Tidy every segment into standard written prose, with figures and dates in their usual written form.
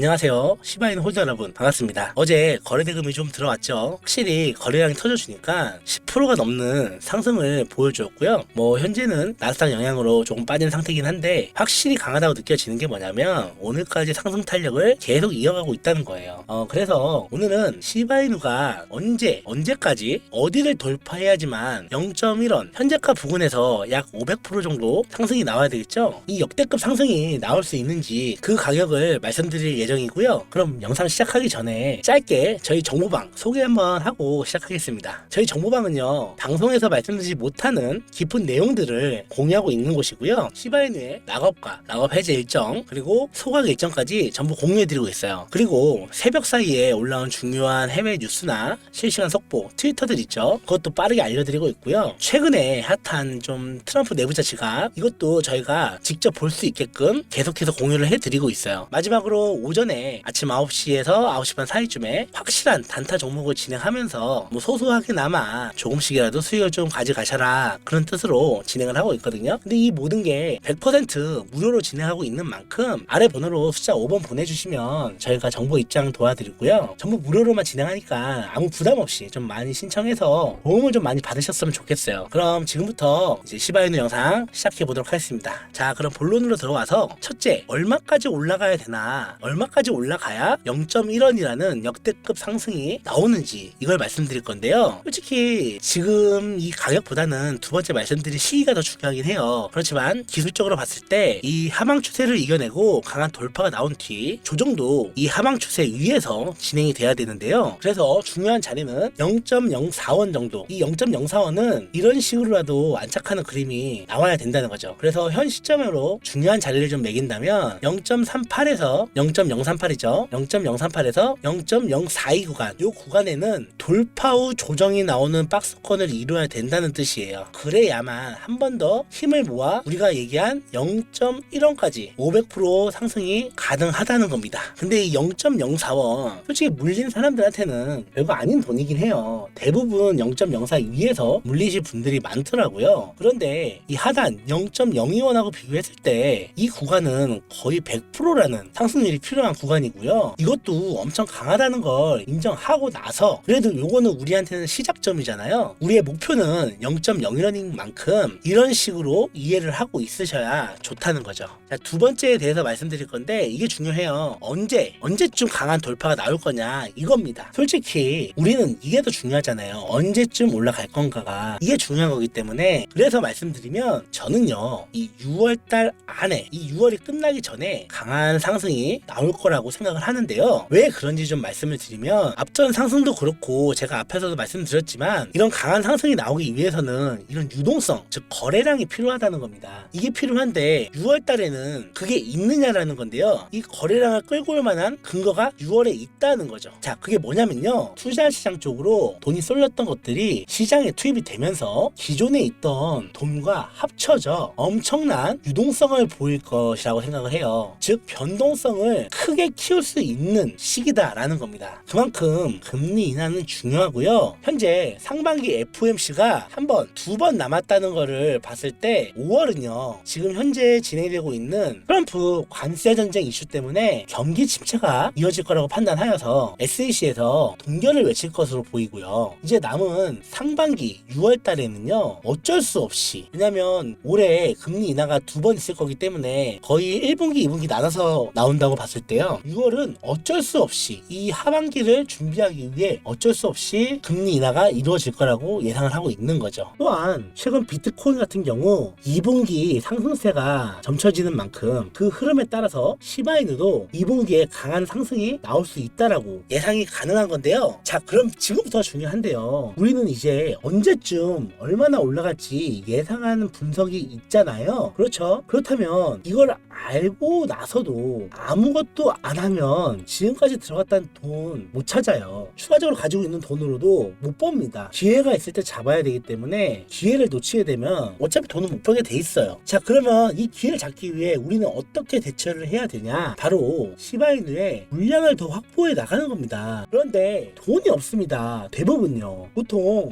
안녕하세요. 시바이누 홀더 여러분 반갑습니다. 어제 거래대금이 좀 들어왔죠. 확실히 거래량이 터져주니까 10%가 넘는 상승을 보여주었고요. 현재는 나스닥 영향으로 조금 빠진 상태이긴 한데 확실히 강하다고 느껴지는 게 뭐냐면 오늘까지 상승 탄력을 계속 이어가고 있다는 거예요. 그래서 오늘은 시바이누가 언제까지 어디를 돌파해야지만 0.1원 현재가 부근에서 약 500% 정도 상승이 나와야 되겠죠. 이 역대급 상승이 나올 수 있는지 그 가격을 말씀드릴 예정이고요. 그럼 영상 시작하기 전에 짧게 저희 정보방 소개 한번 하고 시작하겠습니다. 저희 정보방은요, 방송에서 말씀드리지 못하는 깊은 내용들을 공유하고 있는 곳이고요. 시바이누의 락업과 락업 해제 일정 그리고 소각 일정까지 전부 공유해드리고 있어요. 그리고 새벽 사이에 올라온 중요한 해외 뉴스나 실시간 속보 트위터들 있죠. 그것도 빠르게 알려드리고 있고요. 최근에 핫한 좀 트럼프 내부자 지갑 이것도 저희가 직접 볼 수 있게끔 계속해서 공유를 해드리고 있어요. 마지막으로 오전에 아침 9시에서 9시 반 사이쯤에 확실한 단타 종목을 진행하면서 소소하게나마 조금씩이라도 수익을 좀 가져가셔라 그런 뜻으로 진행을 하고 있거든요. 근데 이 모든 게 100% 무료로 진행하고 있는 만큼 아래 번호로 숫자 5번 보내주시면 저희가 정보 입장 도와드리고요. 전부 무료로만 진행하니까 아무 부담 없이 좀 많이 신청해서 도움을 좀 많이 받으셨으면 좋겠어요. 그럼 지금부터 이제 시바이누 영상 시작해 보도록 하겠습니다. 자, 그럼 본론으로 들어와서 첫째, 얼마까지 올라가야 되나, 얼마까지 올라가야 0.1원이라는 역대급 상승이 나오는지 이걸 말씀드릴 건데요. 솔직히 지금 이 가격보다는 두 번째 말씀드린 시기가 더 중요하긴 해요. 그렇지만 기술적으로 봤을 때 이 하방 추세를 이겨내고 강한 돌파가 나온 뒤 조정도 이 하방 추세 위에서 진행이 돼야 되는데요. 그래서 중요한 자리는 0.04원 정도, 이 0.04원은 이런 식으로라도 안착하는 그림이 나와야 된다는 거죠. 그래서 현 시점으로 중요한 자리를 좀 매긴다면 0.38에서 0.038이죠. 0.038에서 0.042 구간, 이 구간에는 돌파 후 조정이 나오는 박스권을 이루어야 된다는 뜻이에요. 그래야만 한 번 더 힘을 모아 우리가 얘기한 0.1원까지 500% 상승이 가능하다는 겁니다. 근데 이 0.04원 솔직히 물린 사람들한테는 별거 아닌 돈이긴 해요. 대부분 0.04 위에서 물리실 분들이 많더라고요. 그런데 이 하단 0.02원하고 비교했을 때 이 구간은 거의 100%라는 상승률이 필요한 구간이고요. 이것도 엄청 강하다는 걸 인정하고 나서 그래도 요거는 우리한테는 시작점이잖아요. 우리의 목표는 0.01원인 만큼 이런 식으로 이해를 하고 있으셔야 좋다는 거죠. 자, 두 번째에 대해서 말씀드릴 건데 이게 중요해요. 언제쯤 강한 돌파가 나올 거냐 이겁니다. 솔직히 우리는 이게 더 중요하잖아요. 언제쯤 올라갈 건가가 이게 중요한 거기 때문에, 그래서 말씀드리면 저는요, 이 6월달 안에, 이 6월이 끝나기 전에 강한 상승이 나올 거라고 생각을 하는데요. 왜 그런지 좀 말씀을 드리면, 앞전 상승도 그렇고 제가 앞에서도 말씀드렸지만 이런 강한 상승이 나오기 위해서는 이런 유동성, 즉 거래량이 필요하다는 겁니다. 이게 필요한데 6월 달에는 그게 있느냐라는 건데요. 이 거래량을 끌고 올 만한 근거가 6월에 있다는 거죠. 자, 그게 뭐냐면요, 투자시장 쪽으로 돈이 쏠렸던 것들이 시장에 투입이 되면서 기존에 있던 돈과 합쳐져 엄청난 유동성을 보일 것이라고 생각을 해요. 즉 변동성을 크게 키울 수 있는 시기다라는 겁니다. 그만큼 금리 인하는 중요하고요. 현재 상반기 FOMC가 두 번 남았다는 거를 봤을 때 5월은요, 지금 현재 진행되고 있는 트럼프 관세 전쟁 이슈 때문에 경기 침체가 이어질 거라고 판단하여서 SEC에서 동결을 외칠 것으로 보이고요. 이제 남은 상반기 6월 달에는요, 어쩔 수 없이, 왜냐면 올해 금리 인하가 두 번 있을 거기 때문에 거의 1분기 2분기 나눠서 나온다고 봤을 때요, 6월은 어쩔 수 없이 이 하반기를 준비하기 위해 어쩔 수 없이 금리 인하가 이루어질 거라고 예상을 하고 있는 거죠. 또한 최근 비트코인 같은 경우 2분기 상승세가 점쳐지는 만큼 그 흐름에 따라서 시바이누도 2분기에 강한 상승이 나올 수 있다라고 예상이 가능한 건데요. 자, 그럼 지금부터 중요한데요, 우리는 이제 언제쯤 얼마나 올라갈지 예상하는 분석이 있잖아요. 그렇죠? 그렇다면 이걸 알고 나서도 아무것도 안 하면 지금까지 들어갔던 돈 못 찾아요. 추가적으로 가지고 있는 돈으로도 못 법니다. 기회가 있을 때 잡아야 되기 때문에 기회를 놓치게 되면 어차피 돈은 못 벌게 돼 있어요. 자, 그러면 이 기회를 잡기 위해 우리는 어떻게 대처를 해야 되냐? 바로 시바이누의 물량을 더 확보해 나가는 겁니다. 그런데 돈이 없습니다. 대부분요.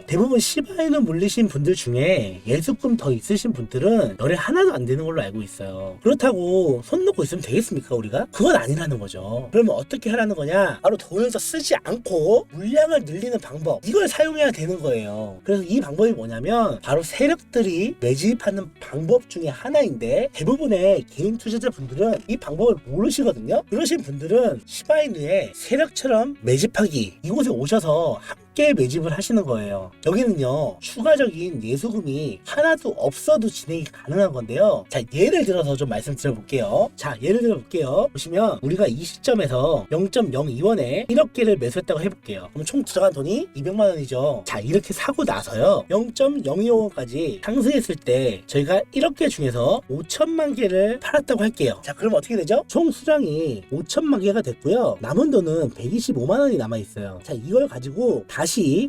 대부분 시바이누 물리신 분들 중에 예수금 더 있으신 분들은 열에 하나도 안 되는 걸로 알고 있어요. 그렇다고 그렇다고 손 놓고 있으면 되겠습니까 우리가? 그건 아니라는 거죠. 그러면 어떻게 하라는 거냐? 바로 돈을 더 쓰지 않고 물량을 늘리는 방법, 이걸 사용해야 되는 거예요. 그래서 이 방법이 뭐냐면 바로 세력들이 매집하는 방법 중에 하나인데, 대부분의 개인 투자자분들은 이 방법을 모르시거든요. 그러신 분들은 시바이누의 세력처럼 매집하기 이곳에 오셔서 함께 매집을 하시는 거예요. 여기는요 추가적인 예수금이 하나도 없어도 진행이 가능한 건데요. 자, 예를 들어서 좀 말씀드려볼게요. 자, 예를 들어볼게요. 보시면 우리가 이 시점에서 0.02원에 1억 개를 매수했다고 해볼게요. 그럼 총 들어간 돈이 200만 원이죠. 자, 이렇게 사고 나서요 0.025원까지 상승했을 때 저희가 1억 개 중에서 5천만 개를 팔았다고 할게요. 자, 그럼 어떻게 되죠? 총 수량이 5천만 개가 됐고요. 남은 돈은 125만 원이 남아있어요. 자, 이걸 가지고 다시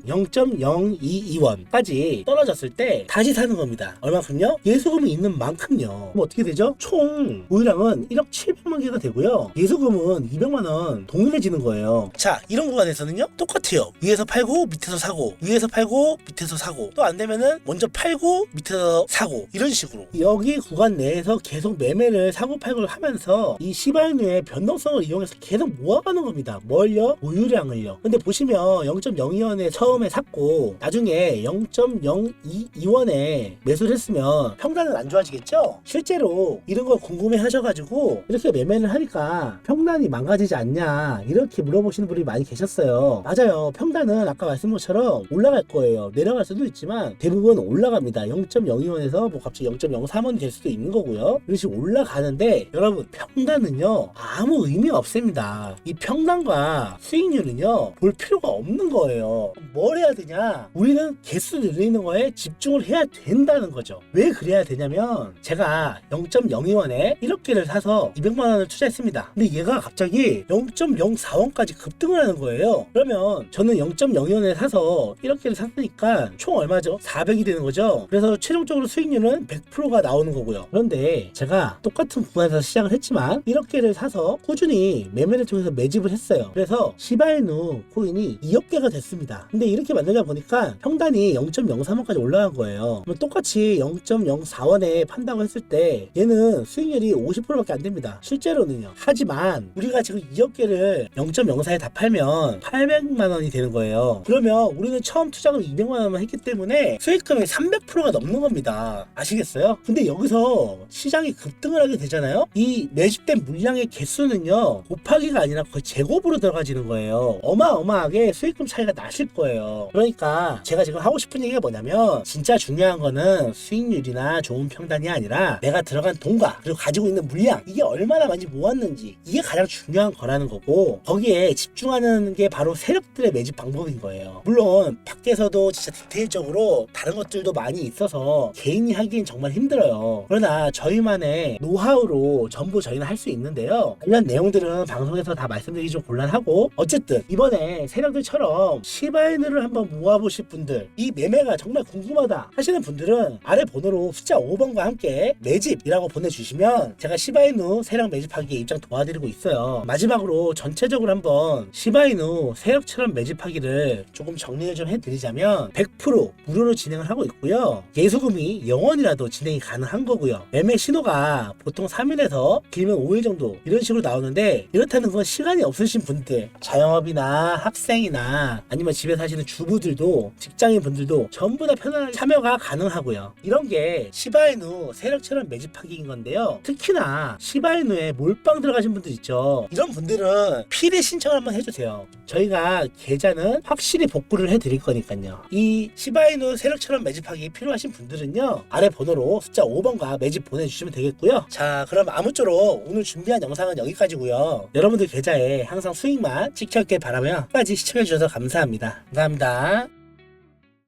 0.022원까지 떨어졌을 때 다시 사는 겁니다. 얼마큼요? 예수금이 있는 만큼요. 그럼 어떻게 되죠? 총 보유량은 1억 700만 개가 되고요. 예수금은 200만 원 동일해지는 거예요. 자, 이런 구간에서는요 똑같아요. 위에서 팔고 밑에서 사고, 위에서 팔고 밑에서 사고, 또 안 되면은 먼저 팔고 밑에서 사고, 이런 식으로 여기 구간 내에서 계속 매매를 사고 팔고를 하면서 이 시바이누의 변동성을 이용해서 계속 모아가는 겁니다. 뭘요? 보유량을요. 근데 보시면 0.02원에 처음에 샀고 나중에 0.022원에 매수를 했으면 평단은 안 좋아지겠죠? 실제로 이런 걸 궁금해 하셔가지고 이렇게 매매를 하니까 평단이 망가지지 않냐 이렇게 물어보시는 분이 많이 계셨어요. 맞아요. 평단은 아까 말씀드린 것처럼 올라갈 거예요. 내려갈 수도 있지만 대부분 올라갑니다. 0.02원에서 뭐 갑자기 0.03원이 될 수도 있는 거고요. 이런 식으로 올라가는데 여러분, 평단은요 아무 의미 없습니다. 이 평단과 수익률은요 볼 필요가 없는 거예요. 뭘 해야 되냐? 우리는 개수 늘리는 거에 집중을 해야 된다는 거죠. 왜 그래야 되냐면 제가 0.02원에 1억 개를 사서 200만 원을 투자했습니다. 근데 얘가 갑자기 0.04원까지 급등을 하는 거예요. 그러면 저는 0.02원에 사서 1억 개를 샀으니까 총 얼마죠? 400이 되는 거죠. 그래서 최종적으로 수익률은 100%가 나오는 거고요. 그런데 제가 똑같은 구간에서 시작을 했지만 1억 개를 사서 꾸준히 매매를 통해서 매집을 했어요. 그래서 시바이누 코인이 2억 개가 됐습니다. 근데 이렇게 만들다 보니까 평단이 0.03원까지 올라간 거예요. 그럼 똑같이 0.04원에 판다고 했을 때 얘는 수익률이 50%밖에 안 됩니다. 실제로는요. 하지만 우리가 지금 2억 개를 0.04에 다 팔면 800만 원이 되는 거예요. 그러면 우리는 처음 투자금 200만 원만 했기 때문에 수익금이 300%가 넘는 겁니다. 아시겠어요? 근데 여기서 시장이 급등을 하게 되잖아요. 이 매집된 물량의 개수는요 곱하기가 아니라 거의 제곱으로 들어가지는 거예요. 어마어마하게 수익금 차이가 나실 거예요. 그러니까 제가 지금 하고 싶은 얘기가 뭐냐면 진짜 중요한 거는 수익률이나 좋은 평단이 아니라 내가 들어간 돈과 그리고 가지고 있는 물량, 이게 얼마나 많이 모았는지, 이게 가장 중요한 거라는 거고, 거기에 집중하는 게 바로 세력들의 매집 방법인 거예요. 물론 밖에서도 진짜 디테일적으로 다른 것들도 많이 있어서 개인이 하기엔 정말 힘들어요. 그러나 저희만의 노하우로 전부 저희는 할 수 있는데요. 관련 내용들은 방송에서 다 말씀드리기 좀 곤란하고, 어쨌든 이번에 세력들처럼 시바이누를 한번 모아보실 분들, 이 매매가 정말 궁금하다 하시는 분들은 아래 번호로 숫자 5번과 함께 매집이라고 보내주시면 제가 시바이누 세력 매집하기에 입장 도와드리고 있어요. 마지막으로 전체적으로 한번 시바이누 세력처럼 매집하기를 조금 정리를 좀 해드리자면 100% 무료로 진행을 하고 있고요. 예수금이 0원이라도 진행이 가능한 거고요. 매매 신호가 보통 3일에서 길면 5일 정도 이런 식으로 나오는데, 이렇다는 건 시간이 없으신 분들, 자영업이나 학생이나 아니면 집에 사시는 주부들도, 직장인 분들도 전부 다 편안하게 참여가 가능하고요. 이런 게 시바이누 세력처럼 매집하기인 건데요. 특히나 시바이누에 몰빵 들어가신 분들 있죠. 이런 분들은 필히 신청을 한번 해주세요. 저희가 계좌는 확실히 복구를 해드릴 거니까요. 이 시바이누 세력처럼 매집하기 필요하신 분들은요, 아래 번호로 숫자 5번과 매집 보내주시면 되겠고요. 자, 그럼 아무쪼록 오늘 준비한 영상은 여기까지고요. 여러분들 계좌에 항상 수익만 찍혔길 바라며 끝까지 시청해주셔서 감사합니다. 감사합니다.